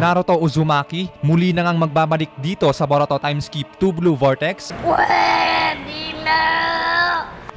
Naruto Uzumaki muli na ngang magbabalik dito sa Boruto Timeskip 2 Blue Vortex? Pwede na!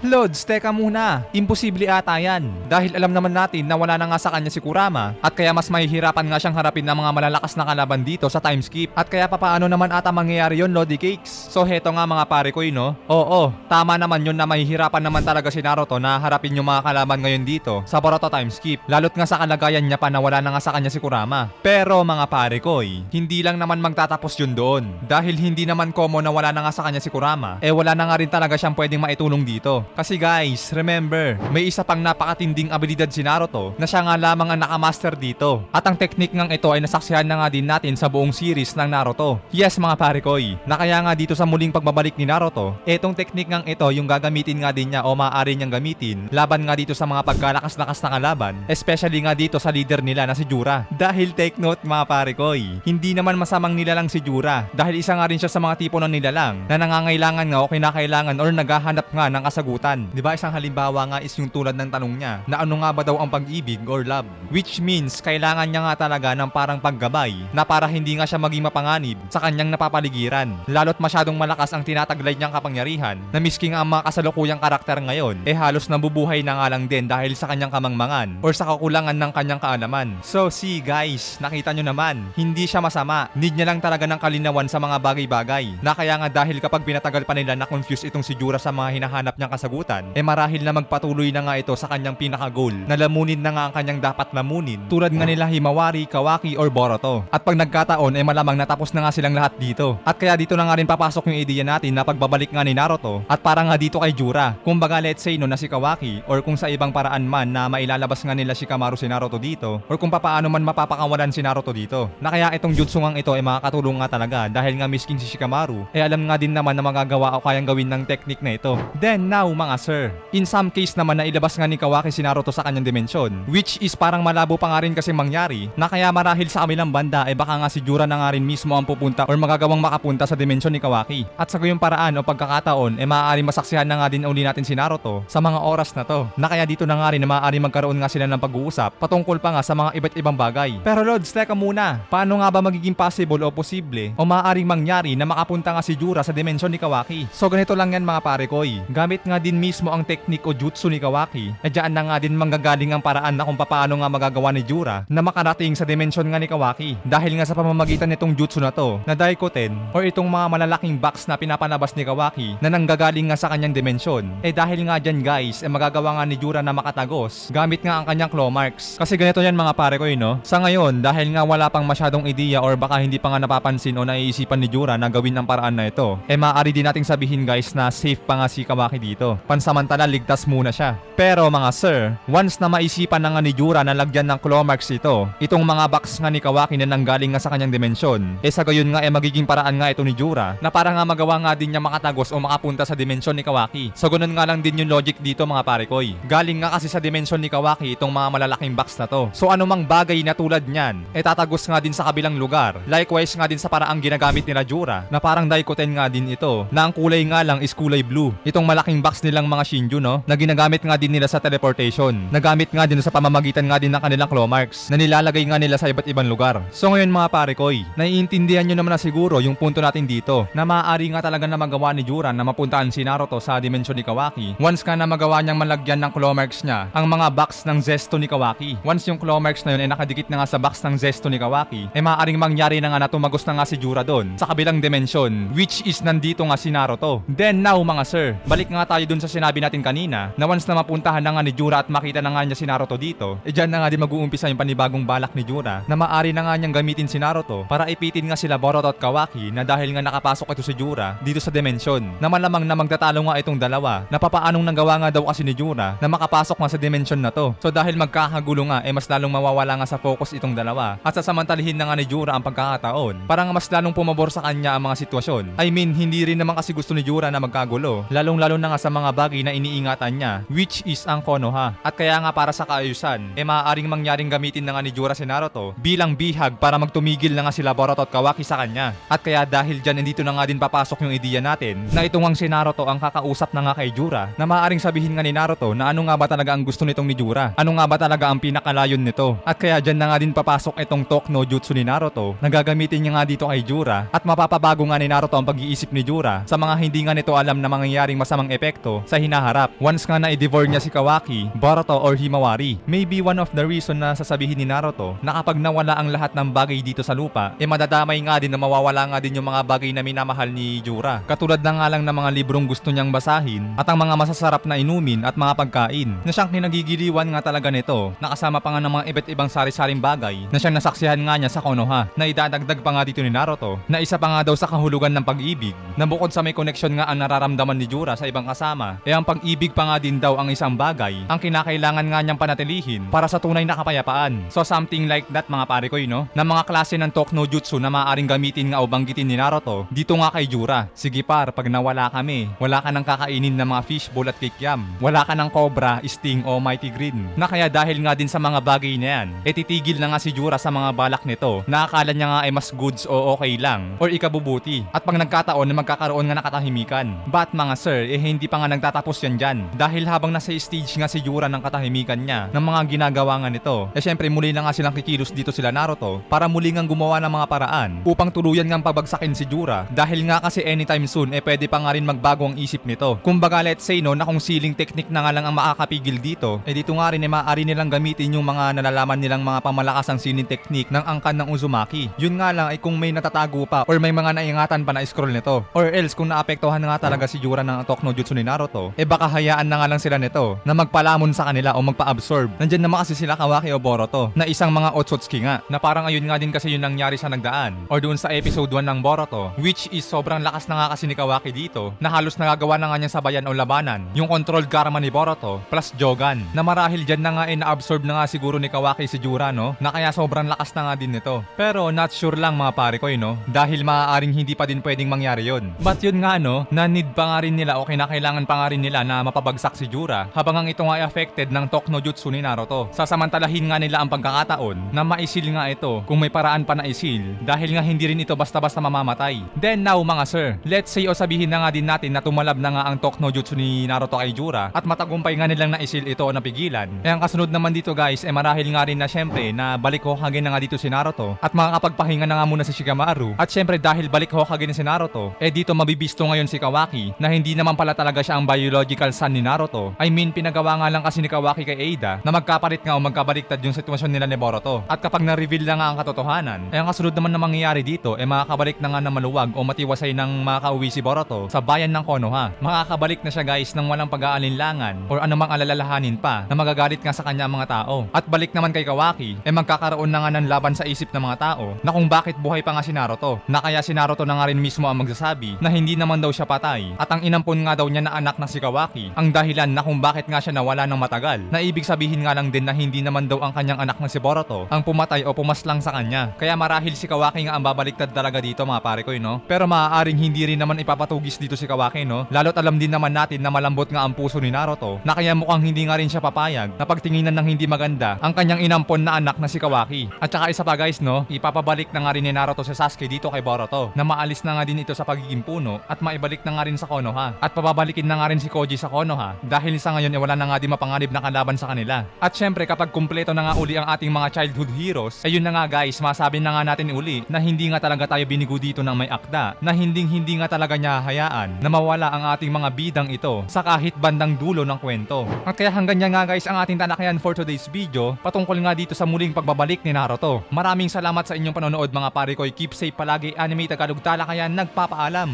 Lods, teka muna. Imposible ata yan. Dahil alam naman natin na wala na nga sa kanya si Kurama at kaya mas mahihirapan nga siyang harapin ng mga malalakas na kalaban dito sa timeskip. At kaya papaano naman ata mangyayari yon, Lodi Cakes? So heto nga mga pare ko no? Oo, tama naman yun na mahihirapan naman talaga si Naruto na harapin yung mga kalaban ngayon dito sa Boruto Timeskip. Lalo't nga sa kalagayan niya pa na wala na nga sa kanya si Kurama. Pero mga pare ko, hindi lang naman magtatapos yun doon. Dahil hindi naman common na wala na nga sa kanya si Kurama, wala na nga rin talaga siyang pwedeng maitulong dito. Kasi guys, remember, may isa pang napakatinding abilidad si Naruto na siya nga lamang ang nakamaster dito. At ang teknik ng ito ay nasaksihan na nga din natin sa buong series ng Naruto. Yes mga pare ko, na kaya nga dito sa muling pagbabalik ni Naruto, etong teknik ng ito yung gagamitin nga din niya o maaari niyang gamitin laban nga dito sa mga pagkalakas-lakas na kalaban, especially nga dito sa leader nila na si Jura. Dahil take note mga pare ko, hindi naman masamang nilalang si Jura dahil isa nga rin siya sa mga tipo ng nilalang na nangangailangan nga o kinakailangan or naghahanap nga ng kasagutan. Diba isang halimbawa nga is yung tulad ng tanong niya na ano nga ba daw ang pag-ibig or love, which means kailangan niya nga talaga ng parang paggabay na para hindi nga siya maging mapanganib sa kanyang napapaligiran. Lalo't masyadong malakas ang tinataglay niyang kapangyarihan na miski nga ang mga kasalukuyang karakter ngayon halos nabubuhay na nga lang din dahil sa kanyang kamangmangan or sa kakulangan ng kanyang kaalaman. So see guys, nakita nyo naman, hindi siya masama. Need niya lang talaga ng kalinawan sa mga bagay-bagay na kaya nga dahil kapag pinatagal pa nila na confuse itong si Jura sa mga hinahanap niyang kasagutan, marahil na magpatuloy na nga ito sa kanyang pinaka-goal na lamunin na nga ang kanyang dapat lamunin tulad nga nila Himawari, Kawaki or Boruto. At pag nagkataon malamang natapos na nga silang lahat dito. At kaya dito na nga rin papasok yung ideya natin na pagbabalik nga ni Naruto at para nga dito kay Jura. Kumbaga let's say no na si Kawaki or kung sa ibang paraan man na mailalabas nga nila Shikamaru si Naruto dito or kung papaano man mapapakawalan si Naruto dito. Na kaya itong jutsu ngang ito makakatulong nga talaga dahil nga misking si Shikamaru alam nga din naman na magagawa o kayang gawin ng technique na ito. Then now mga sir, in some case naman na ilabas nga ni Kawaki si Naruto sa kanyang dimensyon, which is parang malabo pa nga rin kasi mangyari na kaya marahil sa kabilang banda baka nga si Jura na nga rin mismo ang pupunta or magagawang makapunta sa dimensyon ni Kawaki. At sa gayong paraan o pagkakataon maaari masaksihan na nga din uli natin si Naruto sa mga oras na to. Na kaya dito na nga rin na maaari magkaroon nga sila ng pag-uusap patungkol pa nga sa mga iba't ibang bagay. Pero Lods, teka muna, paano nga ba magiging possible o posible o maaaring mangyari na makapunta nga si Jura sa dimensyon ni Kawaki? So ganito lang yan mga pare ko, gamit nga din mismo ang teknik o jutsu ni Kawaki, diyan na nga din manggagaling ang paraan na kung paano nga magagawa ni Jura na makarating sa dimensyon nga ni Kawaki. Dahil nga sa pamamagitan nitong jutsu na to, na Daikoten or itong mga malalaking box na pinapanabas ni Kawaki na nanggagaling nga sa kanyang dimensyon. Dahil nga dyan guys, magagawa nga ni Jura na makatagos gamit nga ang kanyang claw marks. Kasi ganito yan mga pare ko no? Sa ngayon, dahil nga wala pang masyadong ideya or baka hindi pa nga napapansin o naiisipan ni Jura na gawin ang paraan na ito, maaari din nating sabihin guys na safe pa nga si Kawaki dito. Pansamantala ligtas muna siya. Pero mga sir, once na maisipan na nga ni Jura na lagyan ng claw marks itong mga box nga ni Kawaki na nanggaling nga sa kanyang dimensyon, sa gayon nga magiging paraan nga ito ni Jura na para nga magawa nga din niya makatagos o makapunta sa dimensyon ni Kawaki. So ganun nga lang din yung logic dito mga pare ko. Galing nga kasi sa dimensyon ni Kawaki itong mga malalaking box na to. So anumang bagay na tulad niyan, tatagos nga din sa kabilang lugar. Likewise nga din sa paraang ginagamit nila Jura na parang Daikoten nga din ito na ang kulay nga lang is kulay blue. Itong malaking box nilang mga Shinju na ginagamit nga din nila sa teleportation. Nagamit nga din sa pamamagitan nga din ng kanilang claw marks na nilalagay nga nila sa iba't ibang lugar. So ngayon mga pare ko, naiintindihan nyo naman na siguro yung punto natin dito na maaari nga talaga na magawa ni Jura na mapuntaan si Naruto sa dimensyon ni Kawaki. Once ka na magawa niyang malagyan ng claw marks niya ang mga box ng Zesto ni Kawaki. Once yung claw marks na yun nakadikit na nga sa box ng Zesto ni Kawaki, maaaring mangyari na nga na tumagos na nga si Jura doon sa kabilang dimensyon, which is nandito nga si Naruto. Then now mga sir, balik nga tayo dun sa sinabi natin kanina na once na mapuntahan na nga ni Jura at makita na nga niya si Naruto dito, dyan na nga din mag-uumpisa yung panibagong balak ni Jura na maaari na nga niyang gamitin si Naruto para ipitin nga sila Boruto at Kawaki na dahil nga nakapasok ito si Jura dito sa dimensyon na malamang na magtatalo nga itong dalawa na papaanong nanggawa nga daw kasi ni Jura na makapasok nga sa dimensyon na to. So dahil magkakagulo nga mas lalong mawawala nga sa focus itong dalawa at sasamantalihin na nga ni Jura ang pagkakataon para nga mas lalong pumabor sa kanya ang mga sitwasyon. I mean, hindi rin naman kasi gusto ni Jura na magkagulo, lalong lalo na nga sa mga mga bagay na iniingatan niya, which is ang Konoha. At kaya nga para sa kaayusan, maaaring mangyaring gamitin na nga ni Jura si Naruto bilang bihag para magtumigil na nga sila Boruto at Kawaki sa kanya. At kaya dahil dyan, dito na nga din papasok yung ideya natin na itong ang si Naruto ang kakausap na nga kay Jura, na maaaring sabihin nga ni Naruto na ano nga ba talaga ang gusto nitong ni Jura, ano nga ba talaga ang pinakalayon nito. At kaya dyan na nga din papasok itong Talk no Jutsu ni Naruto na gagamitin niya nga dito kay Jura, at mapapabago nga ni Naruto ang pag-iisip ni Jura sa mga hindi nga nito alam na mangyayaring masamang epekto sa hinaharap once nga na i-devour niya si Kawaki, Boruto or Himawari. Maybe one of the reason na sasabihin ni Naruto na kapag nawala ang lahat ng bagay dito sa lupa, madadamay nga din na mawawala nga din yung mga bagay na minamahal ni Jura. Katulad na nga lang ng mga librong gusto niyang basahin at ang mga masasarap na inumin at mga pagkain na siyang kinagigiliwan nga talaga nito, nakasama pa nga ng mga iba't ibang sari-saring bagay na siyang nasaksihan nga niya sa Konoha, na idadagdag pa nga dito ni Naruto na isa pa nga daw sa kahulugan ng pag-ibig, na bukod sa may koneksyon nga ang nararamdaman ni Jura sa ibang kasama, ang pag-ibig pa nga din daw ang isang bagay ang kinakailangan nga niyang panatilihin para sa tunay na kapayapaan. So something like that mga pare ko, no? Na mga klase ng Talk no Jutsu na maaaring gamitin nga o banggitin ni Naruto dito nga kay Jura. Sige par, pag nawala kami, wala ka nang kakainin ng mga fishbowl at kikiam, wala ka ng Cobra, Sting o Mighty Green. Na kaya dahil nga din sa mga bagay na yan, titigil na nga si Jura sa mga balak nito na akala niya nga ay mas goods o okay lang or ikabubuti. At pag nagkataon na magkakaroon nga nakatahimikan. But mga sir, hindi pa nga nagtatapos yan dyan. Dahil habang nasa stage nga si Jura ng katahimikan niya ng mga ginagawa nga nito, syempre muli na nga silang kikilos dito sila Naruto para muli nga gumawa ng mga paraan upang tuluyan nga pabagsakin si Jura. Dahil nga kasi anytime soon, pwede pa nga rin magbago ang isip nito. Kumbaga let's say no, na kung sealing technique na nga lang ang makakapigil dito, dito nga rin maaari nilang gamitin yung mga nalalaman nilang mga pamalakasang sealing technique ng angkan ng Uzumaki. Yun nga lang ay kung may natatago pa or may mga naingatan pa na scroll nito, or else kung naapektuhan na nga talaga si Jura ng Talk no Jutsu ni Naruto, baka hayaan na nga lang sila nito na magpalamon sa kanila o magpa-absorb. Nandyan naman kasi sila Kawaki o Boruto na isang mga Otsutsuki nga, na parang ayun nga din kasi yun nangyari sa nagdaan or doon sa episode 1 ng Boruto, which is sobrang lakas na nga kasi ni Kawaki dito na halos nagagawa na nga niya sabayan o labanan yung controlled karma ni Boruto plus Jogan, na marahil dyan na nga na-absorb na nga siguro ni Kawaki si Jura, no, na kaya sobrang lakas na nga din nito. Pero not sure lang mga pare ko, no, dahil maaaring hindi pa din pwedeng mangyari yun. But yun nga no, na need pa nga rin nila o kinakailangan pa nga rin nila na mapabagsak si Jura habang ang ito nga ay affected ng Talk no Jutsu ni Naruto. Sasamantalahin nga nila ang pagkakataon na maisil nga ito kung may paraan pa na isil, dahil nga hindi rin ito basta-basta mamamatay. Then now mga sir, let's say o sabihin na nga din natin na tumalab na nga ang Talk no Jutsu ni Naruto kay Jura at matagumpay nga nilang naisil ito o napigilan. Ang kasunod naman dito guys, marahil nga rin na syempre na balik Hokage na nga dito si Naruto at makakapagpahinga na nga muna si Shikamaru. At syempre dahil balik Hokage na si Naruto, dito mabibisto ngayon si Kawaki na hindi naman pala talaga siya ang biological son ni Naruto. I mean, pinagawa nga lang kasi ni Kawaki kay Ada na magkapalit nga o magkabaliktad yung sitwasyon nila ni Boruto. At kapag na-reveal na nga ang katotohanan, ang kasunod naman na mangyayari dito makakabalik na nga na maluwag o matiwasay ng makauwi si Boruto sa bayan ng Konoha. Makakabalik na siya guys ng walang pag-aalinlangan or anumang alalalahanin pa na magagalit nga sa kanya ang mga tao. At balik naman kay Kawaki, magkakaroon na nga ng laban sa isip ng mga tao na kung bakit buhay pa nga si Naruto, na kaya si Naruto na nga rin mismo ang magsasabi na hindi naman daw siya patay at ang inampon nga daw niya na anak na si Kawaki ang dahilan na kung bakit nga siya nawala ng matagal, na ibig sabihin nga lang din na hindi naman daw ang kanyang anak na si Boruto ang pumatay o pumaslang sa kanya. Kaya marahil si Kawaki nga ang babaliktad talaga dito mga pare ko, no? Pero maaaring hindi rin naman ipapatugis dito si Kawaki, no? Lalo't alam din naman natin na malambot nga ang puso ni Naruto, na kaya mukhang hindi nga rin siya papayag na pagtinginan ng hindi maganda ang kanyang inampon na anak na si Kawaki. At saka isa pa guys, no, ipapabalik na nga rin ni Naruto si Sasuke dito kay Boruto, na maalis na nga din ito sa pagiging puno at maibalik na nga rin sa Konoha. At papabalikin na nga rin si Koji sa Konoha dahil sa ngayon wala na nga din mapanganib na kalaban sa kanila. At syempre kapag kumpleto na nga uli ang ating mga childhood heroes, yun na nga guys, masabi na nga natin uli na hindi nga talaga tayo binigo dito ng may akda, na hindi nga talaga niya hayaan na mawala ang ating mga bidang ito sa kahit bandang dulo ng kwento. At kaya hanggang yan nga guys ang ating talakayan for today's video patungkol nga dito sa muling pagbabalik ni Naruto. Maraming salamat sa inyong panonood mga pare ko. Keep safe palagi. Anime Tagalog Talakayan nagpapaalam.